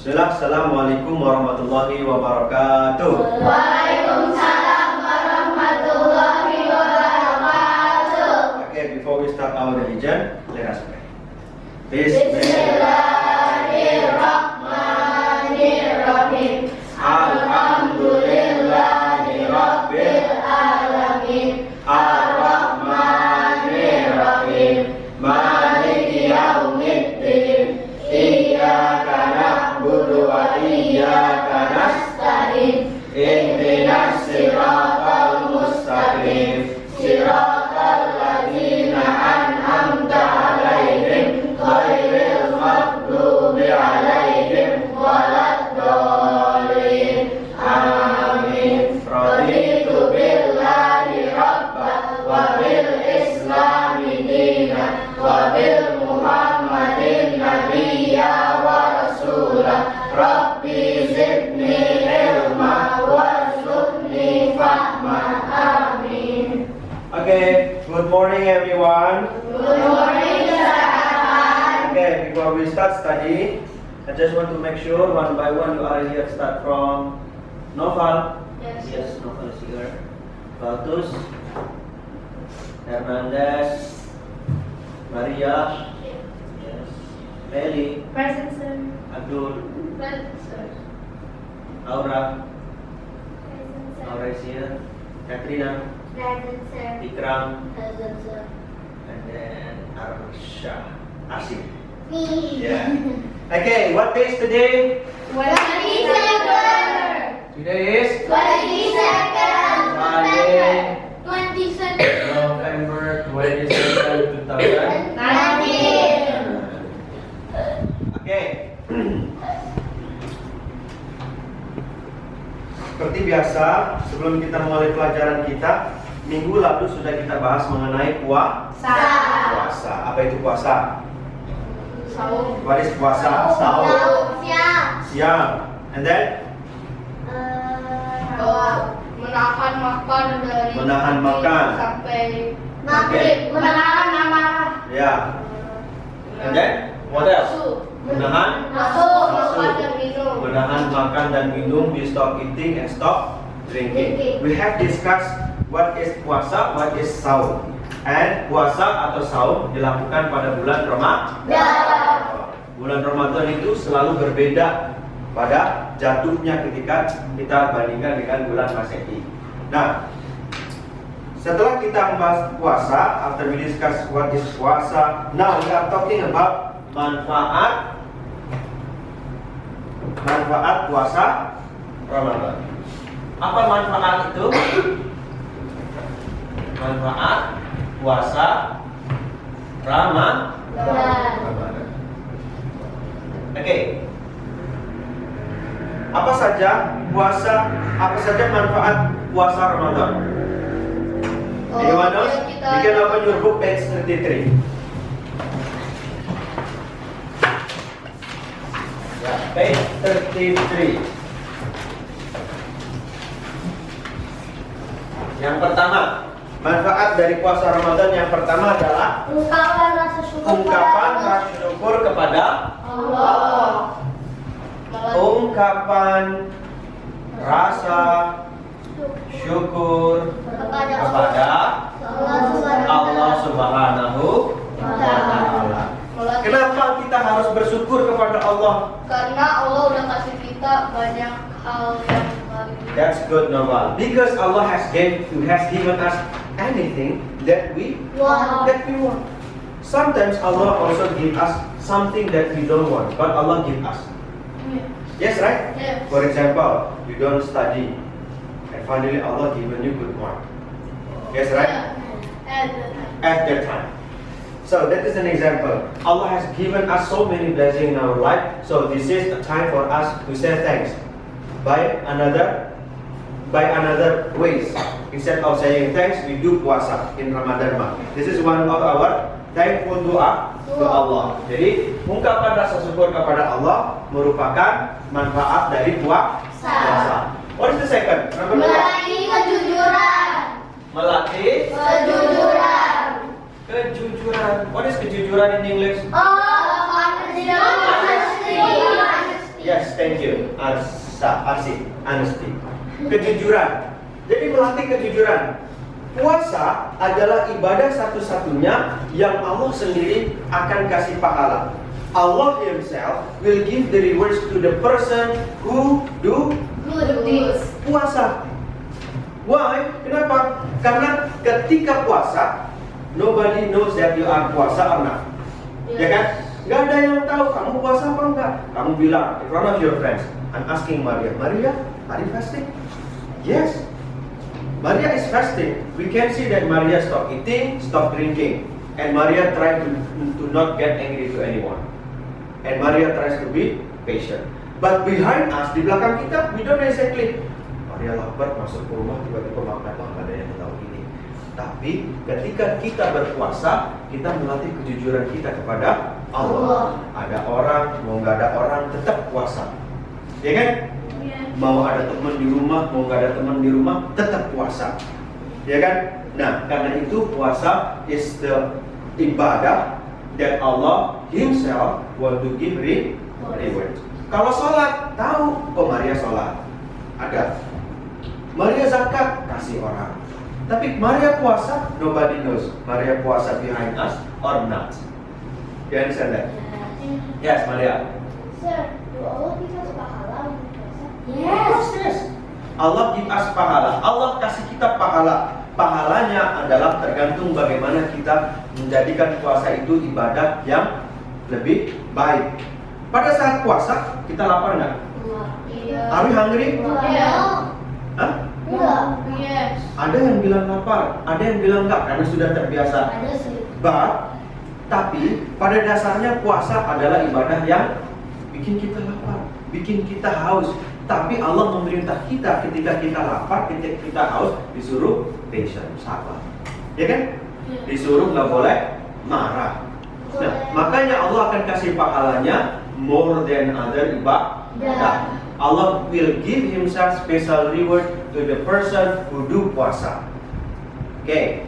Bismillah, Assalamualaikum warahmatullahi wabarakatuh. Waalaikumsalam warahmatullahi wabarakatuh. Okay, before we start our religion, let us pray. Bismillahirrahmanirrahim. Alhamdulillahi rabbil alamin. Ar-Rahmanir-Rahim. Maliki yaumiddin. Iyyaka na'budu wa iyyaka nasta'in. Ihdinas siratal mustaqim. Siratal ladzina an'amta 'alaihim ghairil maghdubi 'alaihim waladdallin. Amin. Raditu billahi rabban wa bil islami dinan wa bil muhammadin nabiyya wa rasulah. Rabbi zidni ilma warzuqni fahma. Amin. Okay, good morning everyone. Good morning, Ustaz. Okay, before we start study, I just want to make sure one by one you are here. Start from Noval. Yes, Noval is here. Baltus, Hernandez, Maria, yes, Meli, Present, sir. Abdul, Present, sir. Aura, Present, Aura is here, Katrina, Present, sir. Ikram, Present, sir. and then Arsha, Asim. Me. Yeah. Okay, what day is today? 22nd. Today is 22nd. Friday, 22nd. November 22nd, 2000. 19. Oke. Seperti biasa, sebelum kita mulai pelajaran kita, minggu lalu sudah kita bahas mengenai puasa. Apa itu puasa? Sahur. What is puasa? Sahur. Siang. And then Menahan makan dari Menahan makan. sampai Maghrib. Menahan amarah. ya. And then what else? Menahan Nafsu, makan dan minum. Menahan makan dan minum, we stop eating and stop drinking. We have discussed what is puasa, what is sahur. And puasa atau sahur dilakukan pada bulan Ramadan. Bulan Ramadan itu selalu berbeda pada jatuhnya ketika kita bandingkan dengan bulan Masehi. Nah, setelah kita membahas puasa, after we discuss what is puasa, now we are talking about manfaat puasa Ramadan. Apa manfaat itu? Manfaat puasa Ramadan. Oke. Apa saja manfaat puasa Ramadan? Anyone else? You can open your book page 33. Ya, page 33. Yang pertama, manfaat dari puasa Ramadan yang pertama adalah Ungkapan rasa syukur kepada Allah. Ungkapan rasa syukur kepada Allah Subhanahu wa Ta'ala. Kenapa kita harus bersyukur kepada Allah? Karena Allah udah kasih kita banyak hal yang baik. That's good, Noval. Because Allah has given us anything that we Wow. want. Sometimes Allah also give us something that we don't want, but Allah give us. Yes, right? Yes. For example, you don't study, and finally Allah given you good mark. Yes, right? At that time. So that is an example. Allah has given us so many blessings in our life. So this is a time for us to say thanks by another ways. Instead of saying thanks, we do puasa in Ramadan month. This is one of our thankful doa to Allah. Jadi ungkapan rasa syukur kepada Allah merupakan manfaat dari puasa. What is the second? Number one. Melatih kejujuran. Melatih Kejujuran. kejujuran. What is kejujuran in English? Honesty. Yes, thank you. Arsi, honesty. Kejujuran. Jadi melatih kejujuran. Puasa adalah ibadah satu-satunya yang Allah sendiri akan kasih pahala. Allah Himself will give the rewards to the person who do Good deeds. puasa. Why? Kenapa? Karena ketika puasa, nobody knows that you are puasa or not. Ya kan? Gak ada yang tahu kamu puasa apa enggak. Kamu bilang in front of your friends, I'm asking Maria, Maria, are you fasting? Yes. Maria is fasting. We can see that Maria stop eating, stop drinking, and Maria try to not get angry to anyone. And Maria tries to be patient. But behind us, di belakang kita, we don't exactly. Maria lapar, masuk ke rumah, tiba-tiba makan, gak ada yang tahu ini. Tapi ketika kita berpuasa, kita melatih kejujuran kita kepada Allah. Ada orang, mau nggak ada orang, tetap puasa. Ya kan? Mau ada teman di rumah, mau nggak ada teman di rumah, tetap puasa. Ya kan? Nah, karena itu puasa is the ibadah that Allah Himself want to give reward. Kalau sholat, tahu, oh Maria sholat, ada. Maria zakat, kasih orang. Tapi Maria puasa, nobody knows. Maria puasa behind us or not. You understand that? Yes, Maria. Sir, do Allah give us pahala untuk puasa? Yes. Allah give us pahala. Allah kasih kita pahala. Pahalanya adalah tergantung bagaimana kita menjadikan puasa itu ibadah yang lebih baik. Pada saat puasa, kita lapar nggak? Iya. Are we hungry? Iya. Hah? Enggak. Yes. Ada yang bilang lapar, ada yang bilang enggak karena sudah terbiasa. Ada sih. Tapi pada dasarnya puasa adalah ibadah yang bikin kita lapar, bikin kita haus. Tapi Allah memerintah kita ketika kita lapar, ketika kita haus, disuruh patient, sabar. Ya kan? Disuruh nggak boleh marah. Nah, makanya Allah akan kasih pahalanya more than other ibadah. Allah will give Himself special reward to the person who do puasa. Oke.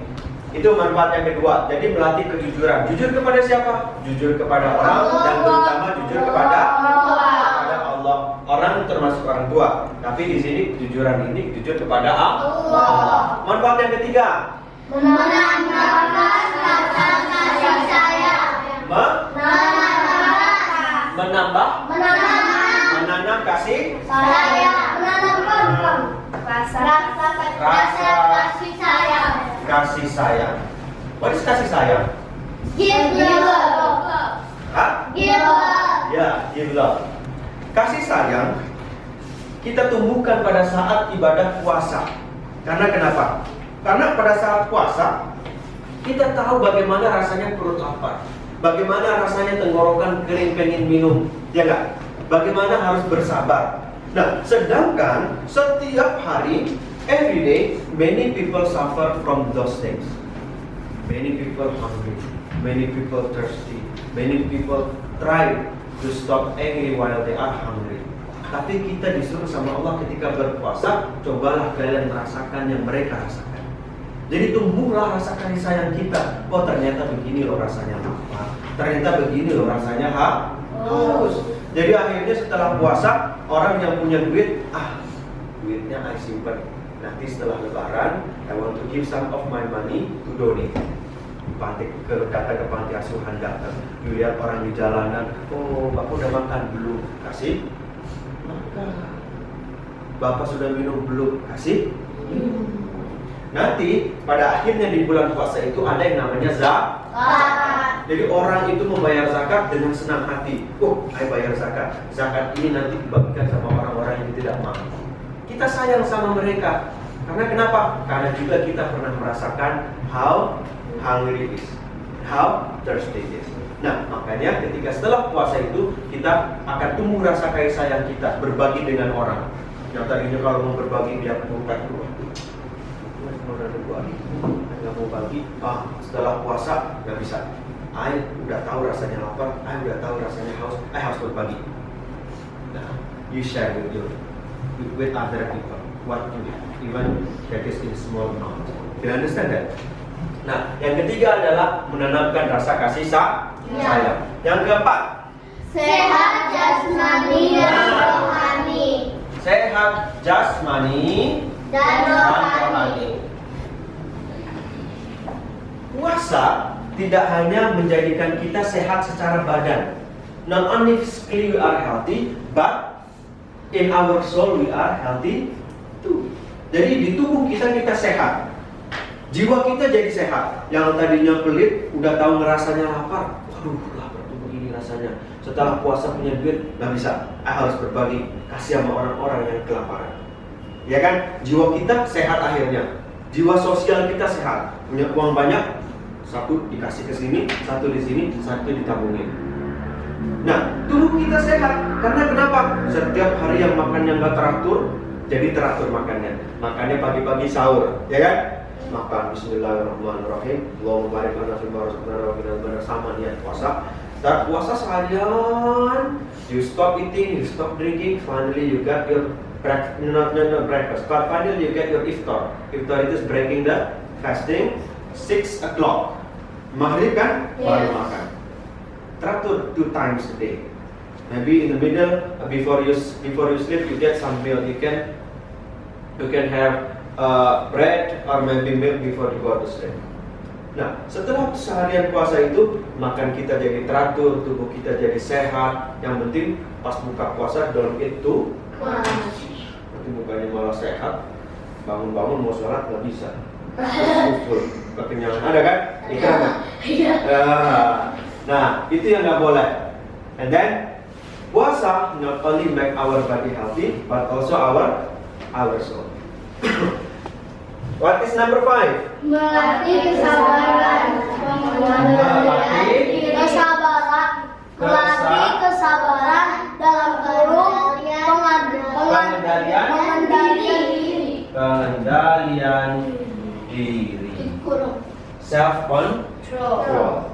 Itu manfaat yang kedua. Jadi melatih kejujuran. Jujur kepada siapa? Jujur kepada orang dan terutama jujur kepada Allah. Orang termasuk orang tua. Tapi di sini kejujuran ini jujur kepada Allah. Manfaat yang ketiga. Menambahkan rasa kasih sayang. Menanam kasih Sayang. Menanamkan rasa kasih sayang. kasih sayang. What is kasih sayang? Give love. Hah? Give love. Ya, give love. Kasih sayang kita tumbuhkan pada saat ibadah puasa. Karena kenapa? Karena pada saat puasa kita tahu bagaimana rasanya perut lapar, bagaimana rasanya tenggorokan kering pengen minum, ya enggak? Bagaimana harus bersabar. Nah, sedangkan setiap hari, every day, many people suffer from those things. Many people hungry, many people thirsty, many people try to stop angry while they are hungry. Tapi kita disuruh sama Allah ketika berpuasa, cobalah kalian merasakan yang mereka rasakan. Jadi tumbuhlah rasa kasih sayang kita. Oh ternyata begini loh rasanya lapar, ternyata begini loh rasanya haus. Jadi akhirnya setelah puasa, orang yang punya duit, duitnya I simpan. Nanti setelah lebaran, I want to give some of my money to donate. Datang ke panti asuhan datang. Lihat orang di jalanan, oh bapak udah makan belum? Kasih makan. Bapak sudah minum belum? Kasih minum. Nanti pada akhirnya di bulan puasa itu ada yang namanya zakat. Jadi orang itu membayar zakat dengan senang hati. Oh, saya bayar zakat. Zakat ini nanti dibagikan sama orang-orang yang tidak mampu. Kita sayang sama mereka. Karena kenapa? Karena juga kita pernah merasakan how hungry is, how thirsty is. Nah, makanya ketika setelah puasa itu kita akan tumbuh rasa kasih sayang kita, berbagi dengan orang. Yang tadinya kalau mau berbagi dia mengungkap dulu. Nggak mau bagi. Setelah puasa nggak bisa. I udah tahu rasanya lapar, I udah tahu rasanya haus, I harus berbagi. Nah, you share with other people what you have, even that is in small amount. You understand that? Nah, yang ketiga adalah menanamkan rasa kasih sayang. Yang keempat, Sehat jasmani dan rohani. Sehat jasmani Dan rohani. Puasa tidak hanya menjadikan kita sehat secara badan. Not only physically we are healthy, but in our soul we are healthy too. Jadi di tubuh kita sehat. Jiwa kita jadi sehat. Yang tadinya pelit, udah tahu ngerasanya lapar. Waduh, lapar tuh begini rasanya. Setelah puasa punya duit, nggak bisa. Harus berbagi, kasih sama orang-orang yang kelaparan. Ya kan? Jiwa kita sehat akhirnya. Jiwa sosial kita sehat. Punya uang banyak, satu dikasih ke sini, satu di sini, satu ditabungin. Nah, tubuh kita sehat. Karena kenapa? Setiap hari yang makannya nggak teratur, jadi teratur makannya. Makannya pagi-pagi sahur, ya kan? Makan Bismillahirrahmanirrahim. Allahumma barik lana fima razaqtana wa qina adzabannar, sama niat puasa. Start puasa seharian. You stop eating, you stop drinking. Finally you got your not breakfast. But finally you get your iftar. Iftar itu is breaking the fasting. 6 o'clock. Maghrib kan? Baru makan. Teratur 2 times a day. Maybe in the middle, before you sleep, you get some meal. You can have bread or maybe milk before you go to sleep. Nah, setelah seharian puasa itu, makan kita jadi teratur, tubuh kita jadi sehat. Yang penting pas buka puasa, don't eat too much. Nanti mukanya malah sehat, bangun-bangun mau sholat nggak bisa. Full, kekenyangan. Ada kan? Ikan kan? Nah, itu yang nggak boleh. And then puasa not only make our body healthy, but also our soul. What is number 5? Melatih kesabaran. Melatih kesabaran dalam kurung pengendalian diri. Self control.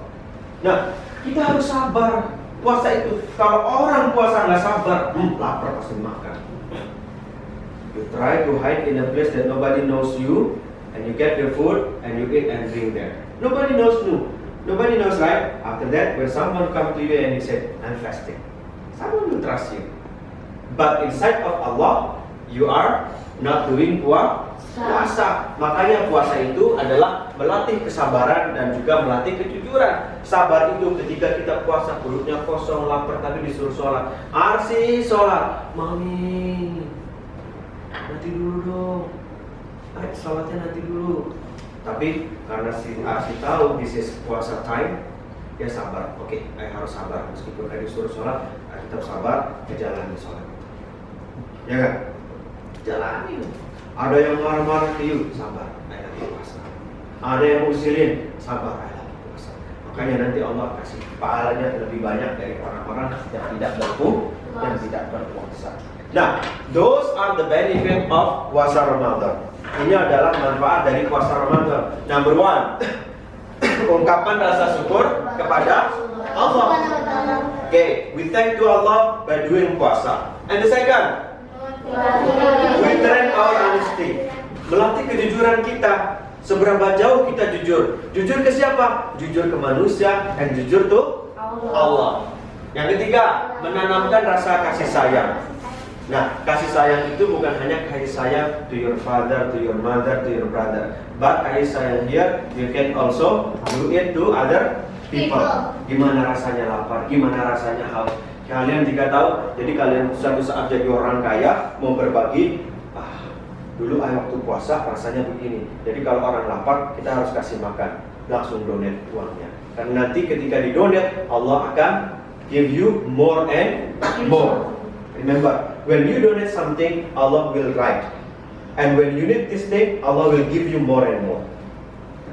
Nah, kita harus sabar. Puasa itu, kalau orang puasa nggak sabar, lapar pasti makan. You try to hide in a place that nobody knows you, and you get your food, and you eat and drink there. Nobody knows you. Nobody knows, right? After that, when someone come to you and he said, I'm fasting, someone will trust you. But inside of Allah, you are not doing puasa. Makanya puasa itu adalah melatih kesabaran dan juga melatih kejujuran. Sabar itu ketika kita puasa, perutnya kosong, lapar, tapi disuruh sholat. Arsi sholat, mami, nanti dulu dong. Sholatnya nanti dulu. Tapi karena si Arsi tahu this is puasa time, dia sabar. Oke, harus sabar. Meskipun disuruh sholat, tetap sabar, jalani sholat. Ya kan? Jalani. Ada yang marah-marah ke you, sabar, lagi puasa. Ada yang usilin, sabar, lagi puasa. Makanya nanti Allah kasih pahalanya lebih banyak dari orang-orang yang tidak berpuasa. Nah, those are the benefit of puasa Ramadan. Ini adalah manfaat dari puasa Ramadan. Number 1, ungkapan rasa syukur kepada Allah. Okay, we thank to Allah by doing puasa. And the second, we train our honesty. Melatih kejujuran kita. Seberapa jauh kita jujur? Jujur ke siapa? Jujur ke manusia dan jujur tuh Allah. Yang ketiga, menanamkan rasa kasih sayang. Nah, kasih sayang itu bukan hanya kasih sayang to your father, to your mother, to your brother, but kasih sayang here you can also do it to other people. Gimana rasanya lapar? Gimana rasanya haus? Kalian jika tahu, jadi kalian suatu saat jadi orang kaya, mau berbagi, dulu waktu puasa rasanya begini. Jadi kalau orang lapar, kita harus kasih makan, langsung donate uangnya. Karena nanti ketika di donate, Allah akan give you more and more. Remember, when you donate something, Allah will write. And when you need this thing, Allah will give you more and more.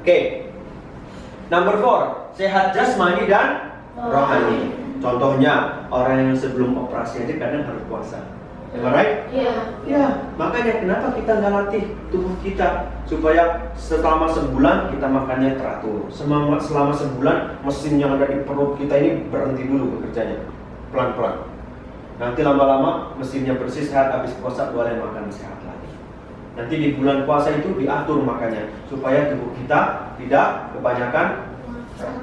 Okay. Number 4, sehat jasmani dan rohani. Contohnya, orang yang sebelum operasi aja kadang harus puasa. Am I right? Ya, makanya kenapa kita nggak latih tubuh kita supaya selama sebulan kita makannya teratur. Selama sebulan mesin yang ada di perut kita ini berhenti dulu bekerjanya, pelan-pelan. Nanti lama-lama mesinnya bersih, sehat, habis puasa boleh makan sehat lagi. Nanti di bulan puasa itu diatur makannya supaya tubuh kita tidak kebanyakan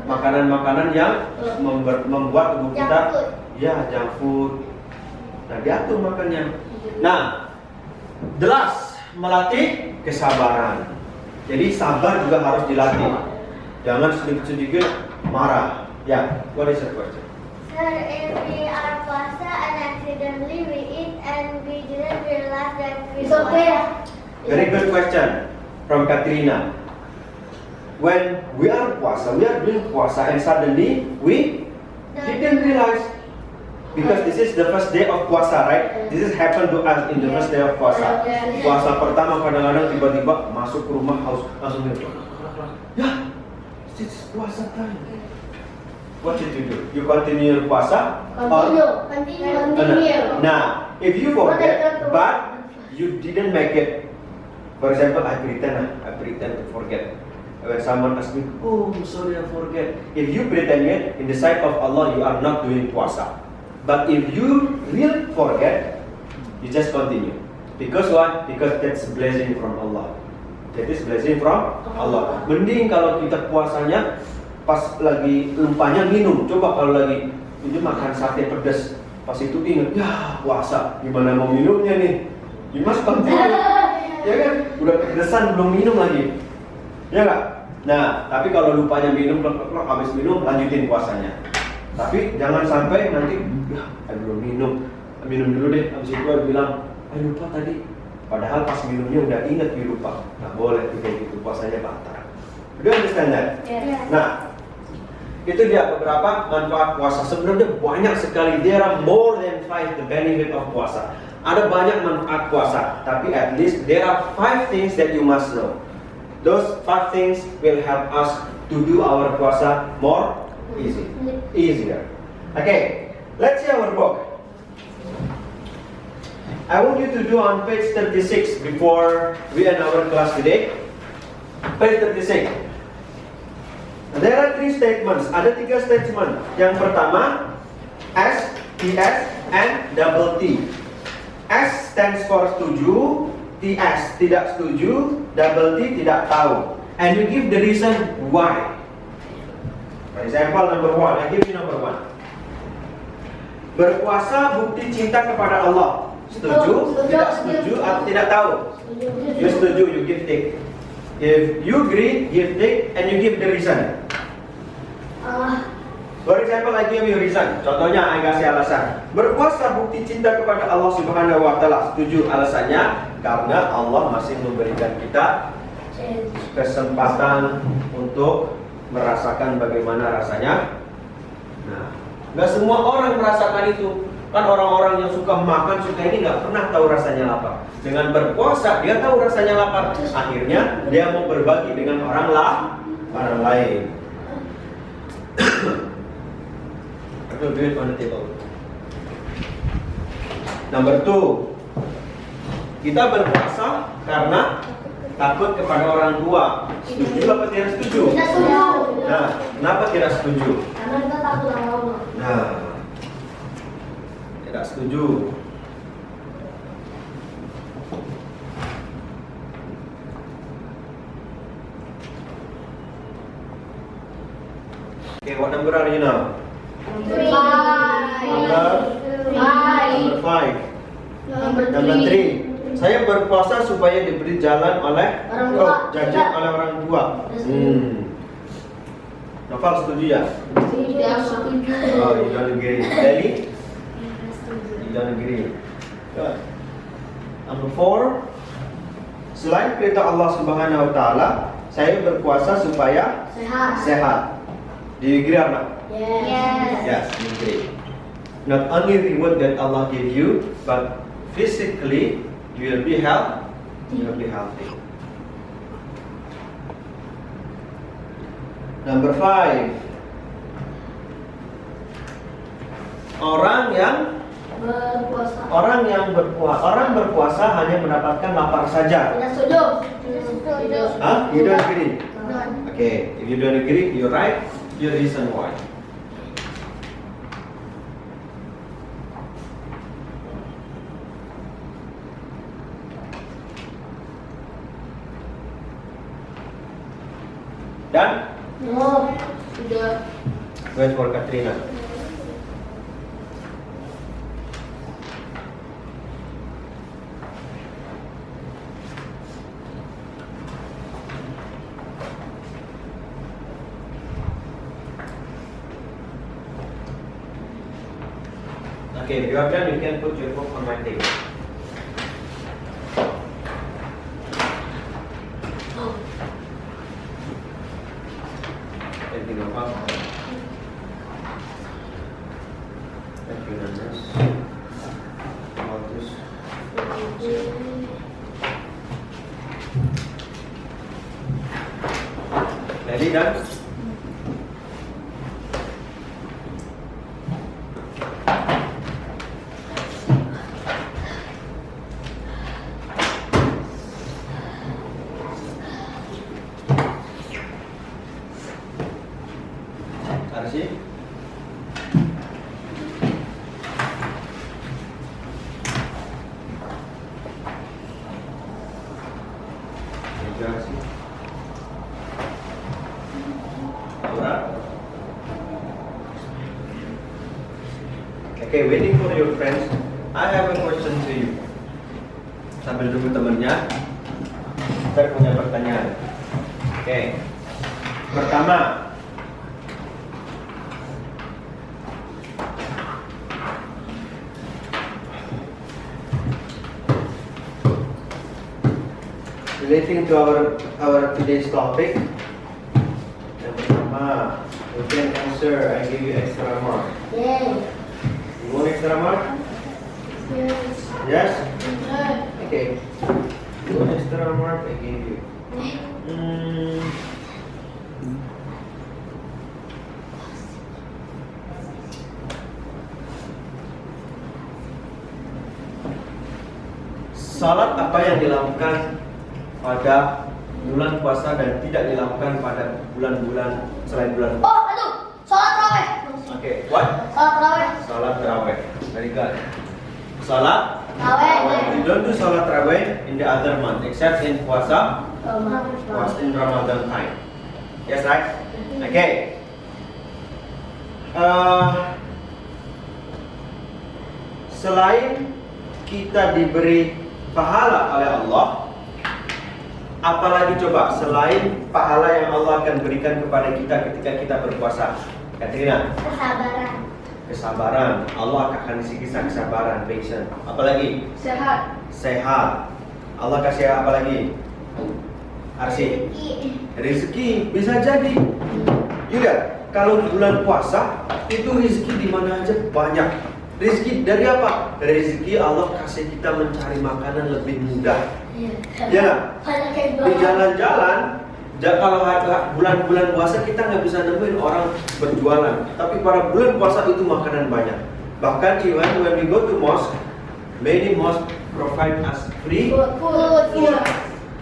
makanan-makanan yang membuat tubuh kita ya junk food. Nah, diatur makannya. Nah, jelas melatih kesabaran. Jadi sabar juga harus dilatih. Jangan sedikit-sedikit marah. Ya, what is the question? Sir, if we are puasa and accidentally we eat and we didn't realize that we It's okay. Very good question from Katrina. When we are puasa, we are doing puasa and suddenly we didn't realize, because this is the first day of puasa, right? This has happened to us in the first day of puasa. Puasa pertama kadang-kadang tiba-tiba masuk ke rumah haus langsung minum. Ya, this is puasa time. What should you do? You continue your puasa? Continue. Now, if you forget, but you didn't make it. For example, I pretend to forget. When someone asks me, oh, I'm sorry, I forget. If you pretend it, in the sight of Allah, you are not doing puasa. But if you really forget, you just continue. Because what? Because that's blessing from Allah. That is blessing from Allah. Mending kalau kita puasanya pas lagi lumpanya minum. Coba kalau lagi ini makan sate pedas, pas itu ingat, ya puasa, gimana mau minumnya nih? You must continue. Ya kan? Udah kepedesan belum minum lagi. Ya nggak? Nah, tapi kalau lupanya minum, habis minum lanjutin puasanya. Tapi jangan sampai nanti, ya, belum minum dulu deh. Habis itu bilang, lupa tadi. Padahal pas minumnya udah ingat lupa. Nggak boleh kayak gitu, puasanya batal. Do you understand that? Yes. Nah, itu dia beberapa manfaat puasa. Sebenarnya banyak sekali. There are more than 5 the benefit of puasa. Ada banyak manfaat puasa, tapi at least there are 5 things that you must know. Those 5 things will help us to do our puasa more easier. Okay, let's see our book. I want you to do on page 36 before we end our class today. Page 36. There are 3 statements. Ada 3 statement. Yang pertama, S, TS, and double T. S stands for setuju, TS tidak setuju, double T tidak tahu. And you give the reason why. For example, number 1. I give you number 1. Berpuasa bukti cinta kepada Allah. Setuju, tidak setuju, atau tidak tahu? You setuju, you give tick. If you agree, give tick, and you give the reason. For example, I give you reason. Contohnya, I kasih alasan. Berpuasa bukti cinta kepada Allah Subhanahu wa Ta'ala. Setuju alasannya? Karena Allah masih memberikan kita kesempatan untuk merasakan bagaimana rasanya. Nah, nggak semua orang merasakan itu. Kan orang-orang yang suka makan, suka ini nggak pernah tahu rasanya lapar. Dengan berpuasa, dia tahu rasanya lapar. Akhirnya, dia mau berbagi dengan orang lain. Do it on the table. Number 2, kita berpuasa karena takut kepada orang tua. Setuju apa tidak setuju? Tidak setuju. Nah, kenapa tidak setuju? Karena kita takut sama Allah. Nah, tidak setuju. Okay, what number are you now? Number 5. Number 3. Saya berpuasa supaya diberi jalan oleh jajan oleh orang tua. Nafal setuju ya? Tidak setuju. Oh, you don't agree. Deli? You don't agree. Good. Number 4. Selain perintah Allah Subhanahu wa Ta'ala, saya berpuasa supaya sehat. Do you agree or not? Yes. Yes, you agree. Not only reward that Allah give you, but physically you will be healthy. Number 5. Orang berpuasa hanya mendapatkan lapar saja. Tidak setuju. Huh? You don't agree? No. Okay, if you don't agree, you're right. Your reason why. Dan No. Sudah. wait for Katrina. Okay, if you are done, you can put your book on my table. Anything about? Thank you, Nanas. About this. Ready, done? Arsi? Thank you, Arsi. Laura? Okay, waiting for your friends. I have a question to you. Sambil tunggu temennya, saya punya pertanyaan. Okay. Pertama, relating to our today's topic. Yang pertama, you can answer. I give you extra mark. Yay. You want extra mark? Yes. Yes? Okay. You want extra mark? I give you. Salat apa yang dilakukan pada bulan puasa dan tidak dilakukan pada bulan-bulan selain bulan puasa? Oh, aduh. Sholat tarawih. Okay, what? Sholat tarawih. Salat tarawih. Very good. Salat Tarawih. You don't do salat tarawih in the other month except in puasa, in Ramadan time. Yes, right? Okay. Selain kita diberi pahala oleh Allah, apalagi coba selain pahala yang Allah akan berikan kepada kita ketika kita berpuasa? Katrina? Kesabaran. Kesabaran. Allah akan kasih kita kesabaran, patience. Apalagi? Sehat. Sehat. Allah kasih apa lagi? Arsi? Rezeki. Bisa jadi. Juga kalau bulan puasa itu rezeki di mana aja banyak. Rezeki dari apa? Rezeki Allah kasih kita mencari makanan lebih mudah. Ya. Di jalan-jalan, kalau bulan-bulan puasa kita nggak bisa nemuin orang berjualan. Tapi pada bulan puasa itu makanan banyak. Bahkan even when we go to mosque, many mosque provide us free Food.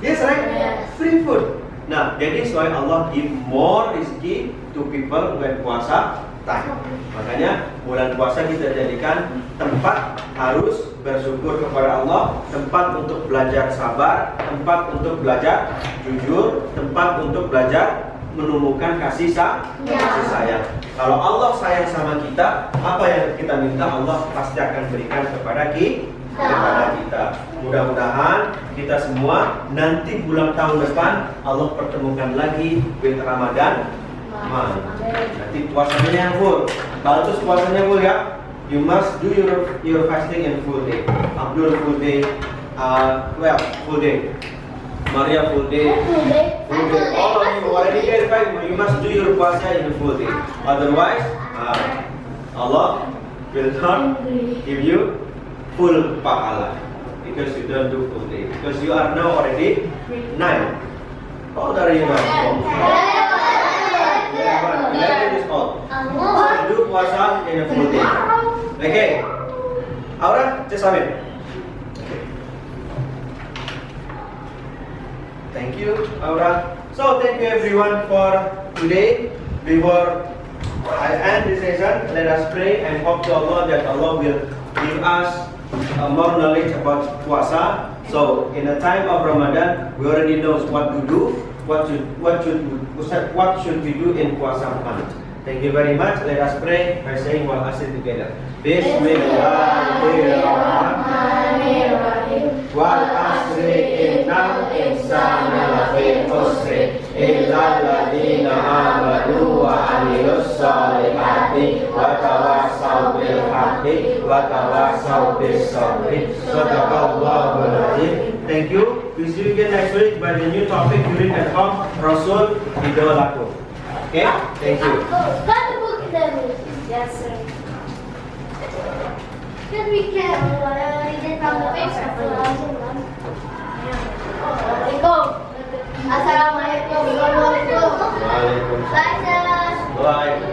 Yes, right? Yes. Free food. Nah, jadi why Allah give more rezeki to people when puasa time. Makanya bulan puasa kita jadikan tempat harus bersyukur kepada Allah, tempat untuk belajar sabar, tempat untuk belajar jujur, tempat untuk belajar menumbuhkan kasih sayang. Kalau Allah sayang sama kita, apa yang kita minta Allah pasti akan berikan kepada kita. Mudah-mudahan kita semua nanti bulan tahun depan Allah pertemukan lagi with Ramadan. Nanti puasanya yang full. Kalau terus puasanya full ya, you must do your fasting in full day. Abdul full day, full day. Maria full day. Full day. All of you already verified. You must do your puasa in full day. Otherwise, Allah will not give you full pahala because you don't do full day. Because you are now already 9. How old are you now? 11 is old. So do puasa in a full day. Okay. Aura, just amin. Okay. Thank you, Aura. So thank you everyone for today. Before I end this session, let us pray and hope to Allah that Allah will give us more knowledge about puasa. So in the time of Ramadan, we already know what to do, what should we do in puasa month. Thank you very much. Let us pray by saying wal asr together. Bismillahirrahmanirrahim. Wal asri innal insana lafi khusr illa alladziina aamanu wa 'amilus shalihati wa tawassaw bil haqqi wa tawasaw bis-sabri. Shadaqallahul adzim. Thank you. We see you again next week by the new topic during at home, Rasul idolaku. Okay? Thank you. Got the book in the room. Yes, sir. Then we can read it from the page. Assalamualaikum. Assalamualaikum. Waalaikumsalam. Bye, sir. Bye.